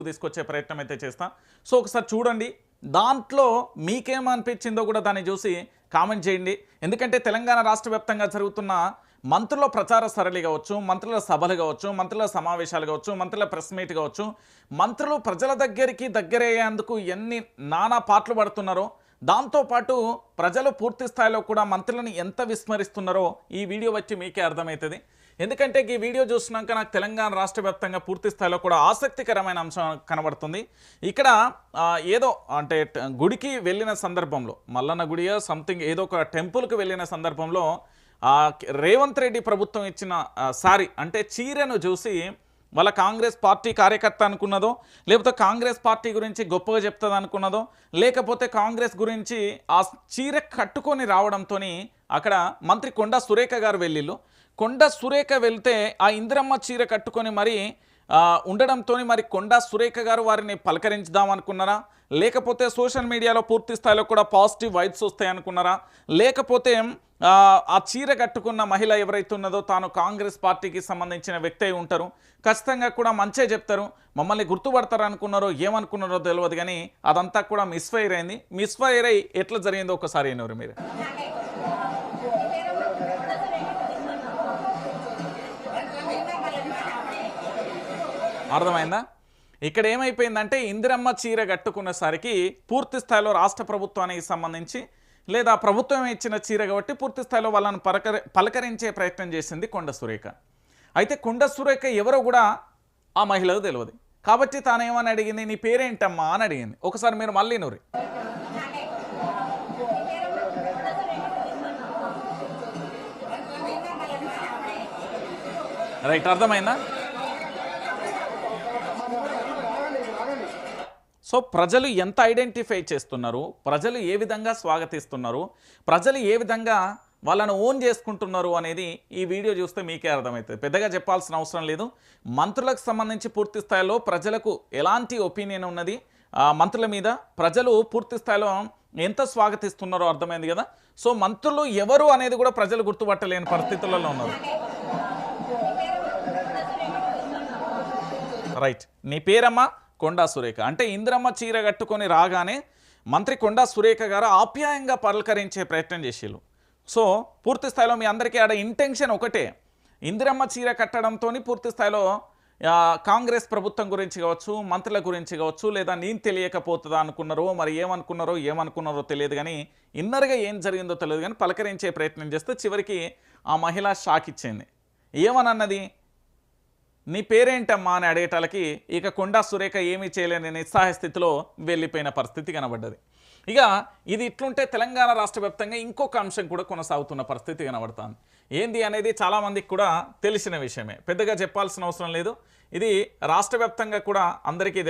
తీసుకొచ్చే ప్రయత్నం అయితే చేస్తా. సో ఒకసారి చూడండి. దాంట్లో మీకేమనిపించిందో కూడా దాన్ని చూసి కామెంట్ చేయండి. ఎందుకంటే తెలంగాణ రాష్ట్ర వ్యాప్తంగా జరుగుతున్న మంత్రుల ప్రచార సరళి కావచ్చు, మంత్రుల సభలు కావచ్చు, మంత్రుల సమావేశాలు కావచ్చు, మంత్రుల ప్రెస్ మీట్ కావచ్చు, మంత్రులు ప్రజల దగ్గరికి దగ్గరయ్యేందుకు ఎన్ని నానా పాటలు పడుతున్నారో, దాంతోపాటు ప్రజలు పూర్తి స్థాయిలో కూడా మంత్రులను ఎంత విస్మరిస్తున్నారో ఈ వీడియో వచ్చి మీకే అర్థమవుతుంది. ఎందుకంటే ఈ వీడియో చూసినాక నాకు తెలంగాణ రాష్ట్ర వ్యాప్తంగా పూర్తి స్థాయిలో కూడా ఆసక్తికరమైన అంశం కనబడుతుంది. ఇక్కడ ఏదో అంటే గుడికి వెళ్ళిన సందర్భంలో, మల్లన్న గుడియో సంథింగ్ ఏదో ఒక టెంపుల్కి వెళ్ళిన సందర్భంలో రేవంత్ రెడ్డి ప్రభుత్వం ఇచ్చిన సారీ అంటే చీరను చూసి వాళ్ళ కాంగ్రెస్ పార్టీ కార్యకర్త అనుకున్నదో, లేకపోతే కాంగ్రెస్ పార్టీ గురించి గొప్పగా చెప్తుంది అనుకున్నదో, లేకపోతే కాంగ్రెస్ గురించి ఆ చీర కట్టుకొని రావడంతో అక్కడ మంత్రి కొండా సురేఖ గారు వెళ్ళిళ్ళు. కొండా సురేఖ వెళ్తే ఆ ఇందిరమ్మ చీర కట్టుకొని మరి ఉండడంతో మరి కొండా సురేఖ గారు వారిని పలకరించుదాం అనుకున్నారా, లేకపోతే సోషల్ మీడియాలో పూర్తి స్థాయిలో కూడా పాజిటివ్ వైబ్స్ వస్తాయి అనుకున్నారా, లేకపోతే ఆ చీర కట్టుకున్న మహిళ ఎవరైతే ఉన్నదో తాను కాంగ్రెస్ పార్టీకి సంబంధించిన వ్యక్తి అయి ఉంటారు, ఖచ్చితంగా కూడా మంచే చెప్తారు, మమ్మల్ని గుర్తుపడతారు అనుకున్నారో ఏమనుకున్నారో తెలియదు. కానీ అదంతా కూడా మిస్ఫైర్ అయింది. మిస్ఫైర్ అయ్యి ఎట్లా జరిగిందో ఒకసారి అయినవారు మీరు. అర్థమైందా? ఇక్కడ ఏమైపోయిందంటే ఇందిరమ్మ చీర కట్టుకునేసరికి పూర్తి స్థాయిలో రాష్ట్ర ప్రభుత్వానికి సంబంధించి లేదా ప్రభుత్వం ఇచ్చిన చీర కాబట్టి పూర్తి స్థాయిలో వాళ్ళని పలకరించే ప్రయత్నం చేసింది కొండా సురేఖ. అయితే కొండా సురేఖ ఎవరో కూడా ఆ మహిళకు తెలియదు కాబట్టి తాను ఏమని అడిగింది, నీ పేరేంటమ్మా అని అడిగింది. ఒకసారి మీరు మళ్ళీ నూరి రైట్, అర్థమైందా? సో ప్రజలు ఎంత ఐడెంటిఫై చేస్తున్నారు, ప్రజలు ఏ విధంగా స్వాగతిస్తున్నారు, ప్రజలు ఏ విధంగా వాళ్ళను ఓన్ చేసుకుంటున్నారు అనేది ఈ వీడియో చూస్తే మీకే అర్థమవుతుంది. పెద్దగా చెప్పాల్సిన అవసరం లేదు. మంత్రులకు సంబంధించి పూర్తి స్థాయిలో ప్రజలకు ఎలాంటి ఒపీనియన్ ఉన్నది, మంత్రుల మీద ప్రజలు పూర్తి స్థాయిలో ఎంత స్వాగతిస్తున్నారో అర్థమైంది కదా. సో మంత్రులు ఎవరు అనేది కూడా ప్రజలు గుర్తుపట్టలేని పరిస్థితులలో ఉన్నారు. రైట్, నీ పేరమ్మా కొండా సురేఖ అంటే ఇందిరమ్మ చీర కట్టుకొని రాగానే మంత్రి కొండా సురేఖ గారు ఆప్యాయంగా పలకరించే ప్రయత్నం చేసేళ్ళు. సో పూర్తి స్థాయిలో మీ అందరికీ ఆడ ఇంటెన్షన్ ఒకటే, ఇందిరమ్మ చీర కట్టడంతో పూర్తి స్థాయిలో కాంగ్రెస్ ప్రభుత్వం గురించి కావచ్చు, మంత్రుల గురించి కావచ్చు, లేదా నేను తెలియకపోతుందా అనుకున్నారో మరి ఏమనుకున్నారో తెలియదు. కానీ ఇన్నర్గా ఏం జరిగిందో తెలియదు. కానీ పలకరించే ప్రయత్నం చేస్తే చివరికి ఆ మహిళ షాక్ ఇచ్చింది. ఏమనన్నది, నీ పేరేంటమ్మా అని అడిగేటాలకి ఇక కొండా సురేఖ ఏమీ చేయలేని నిస్సహాయ స్థితిలో వెళ్ళిపోయిన పరిస్థితి కనబడ్డది. ఇక ఇది ఇట్లుంటే తెలంగాణ రాష్ట్ర వ్యాప్తంగా ఇంకొక అంశం కూడా కొనసాగుతున్న పరిస్థితి కనబడుతుంది. ఏంది అనేది చాలామందికి కూడా తెలిసిన విషయమే, పెద్దగా చెప్పాల్సిన అవసరం లేదు. ఇది రాష్ట్ర వ్యాప్తంగా కూడా అందరికీ తెలుసు.